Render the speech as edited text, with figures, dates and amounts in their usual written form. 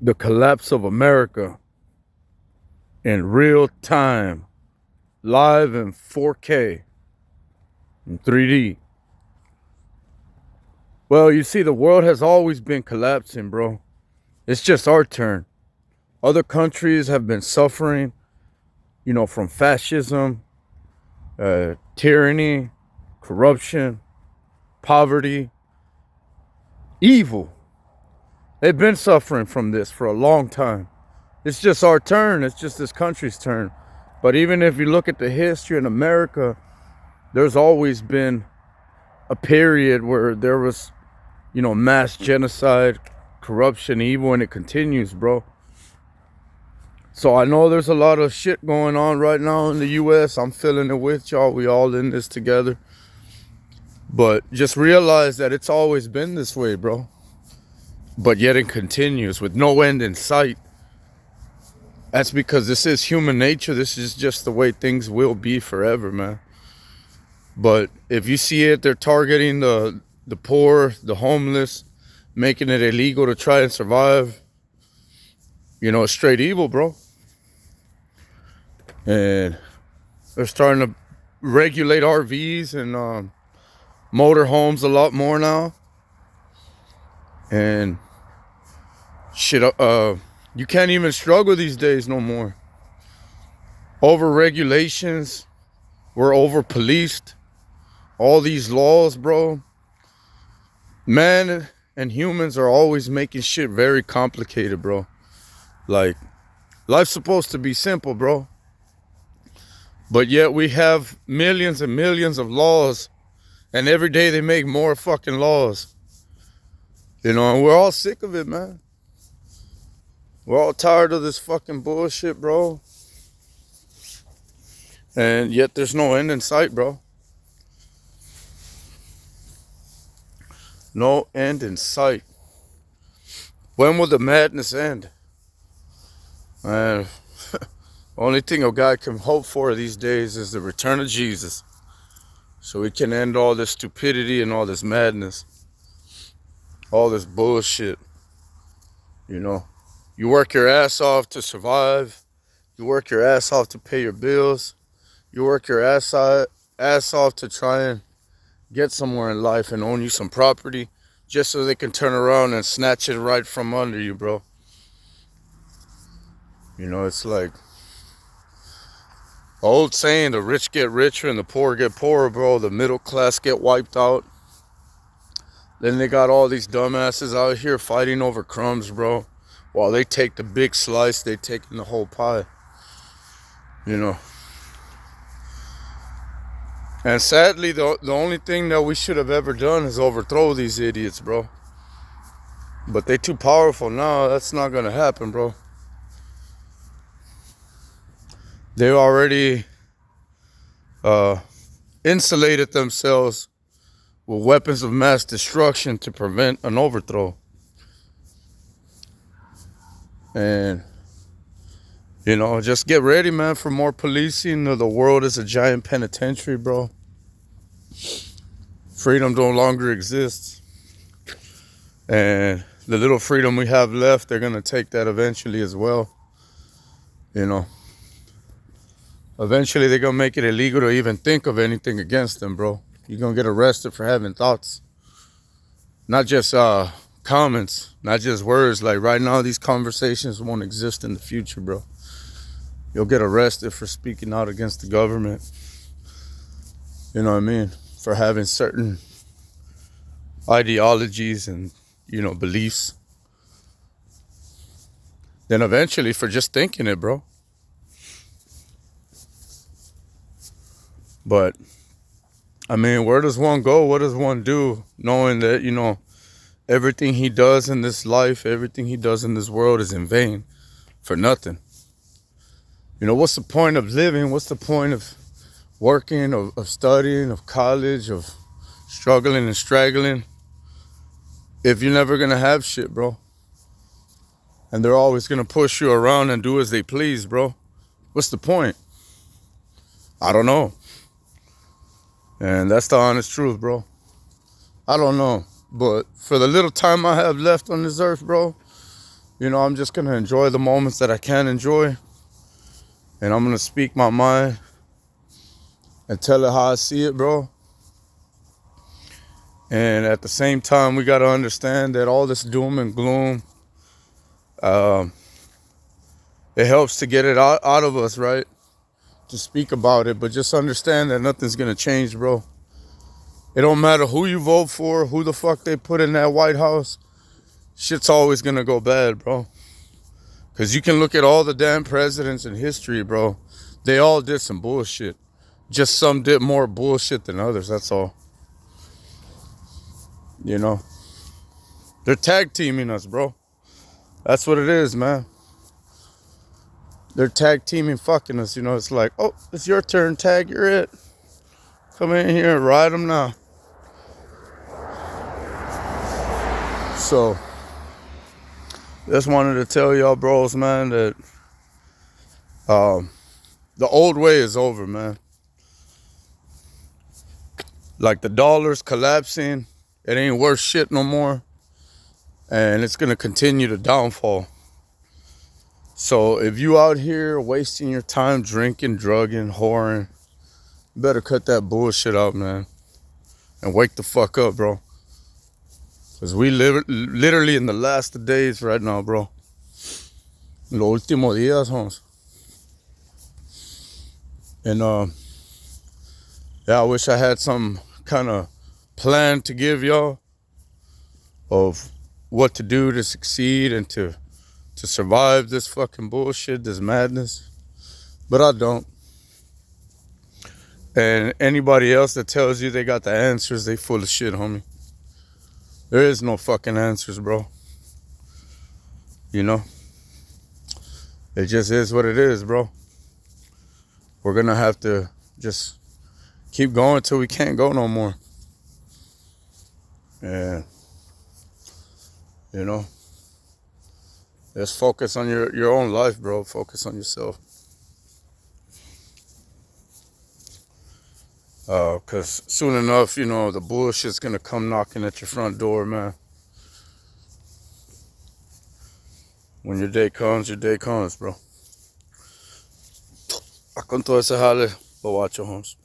The collapse of America in real time, live in 4K and 3D. Well, you see, the world has always been collapsing, bro. It's just our turn. Other countries have been suffering, from fascism, tyranny, corruption, poverty, evil. They've been suffering from this for a long time. It's just our turn. It's just this country's turn. But even if you look at the history in America, there's always been a period where there was, mass genocide, corruption, evil, and it continues, bro. So I know there's a lot of shit going on right now in the US. I'm feeling it with y'all. We all in this together. But just realize that it's always been this way, bro. But yet it continues with no end in sight. That's because this is human nature. This is just the way things will be forever, man. But if you see it, they're targeting the poor, the homeless, making it illegal to try and survive. It's straight evil, bro. And they're starting to regulate RVs and motor homes a lot more now. And shit, you can't even struggle these days no more. Over regulations, we're over policed. All these laws, bro. Man and humans are always making shit very complicated, bro. Like, life's supposed to be simple, bro. But yet we have millions and millions of laws, and every day they make more fucking laws. And we're all sick of it, man. We're all tired of this fucking bullshit, bro. And yet there's no end in sight, bro. No end in sight. When will the madness end? Man, only thing a guy can hope for these days is the return of Jesus. So we can end all this stupidity and all this madness. All this bullshit. You work your ass off to survive. You work your ass off to pay your bills. You work your ass off to try and get somewhere in life and own you some property just so they can turn around and snatch it right from under you, bro. It's like old saying, the rich get richer and the poor get poorer, bro. The middle class get wiped out. Then they got all these dumbasses out here fighting over crumbs, bro. While they take the big slice, they take in the whole pie. And sadly, the only thing that we should have ever done is overthrow these idiots, bro. But they too powerful now. That's not gonna happen, bro. They already insulated themselves with weapons of mass destruction to prevent an overthrow. And just get ready, man, for more policing. The world is a giant penitentiary, bro. Freedom no longer exists. And the little freedom we have left, they're gonna take that eventually as well. Eventually they're gonna make it illegal to even think of anything against them, bro. You're gonna get arrested for having thoughts. Not just comments, not just words. Like right now, these conversations won't exist in the future, bro. You'll get arrested for speaking out against the government. You know what I mean? For having certain ideologies and, beliefs. Then eventually for just thinking it, bro. But, where does one go? What does one do? Knowing that, everything he does in this life, everything he does in this world is in vain. For nothing. What's the point of living? What's the point of working, of studying, of college, of struggling and straggling, if you're never gonna have shit, bro? And they're always gonna push you around and do as they please, bro. What's the point? I don't know. And that's the honest truth, bro. I don't know. But for the little time I have left on this earth, bro, You know, I'm just going to enjoy the moments that I can enjoy. And I'm going to speak my mind and tell it how I see it, bro. And at the same time, we got to understand that all this doom and gloom, it helps to get it out of us, right? To speak about it. But just understand that nothing's going to change, bro. It don't matter who you vote for, who the fuck they put in that White House. Shit's always going to go bad, bro. Because you can look at all the damn presidents in history, bro. They all did some bullshit. Just some did more bullshit than others, that's all. You know? They're tag teaming us, bro. That's what it is, man. They're tag teaming fucking us, you know? It's like, oh, it's your turn, tag, you're it. Come in here and ride them now. So, just wanted to tell y'all bros, man, that the old way is over, man. Like the dollar's collapsing. It ain't worth shit no more. And it's going to continue to downfall. So if you out here wasting your time drinking, drugging, whoring, you better cut that bullshit out, man. And wake the fuck up, bro. Because we live literally in the last of days right now, bro. Los últimos días, homes. And yeah, I wish I had some kind of plan to give y'all of what to do to succeed and to survive this fucking bullshit, this madness. But I don't. And anybody else that tells you they got the answers, they full of shit, homie. There is no fucking answers, bro. You know? It just is what it is, bro. We're gonna have to just keep going till we can't go no more. And, you know, just focus on your own life, bro. Focus on yourself. Because soon enough, you know, the bullshit's gonna come knocking at your front door, man. When your day comes, bro. Con todo ese jale, lo guacho, homes.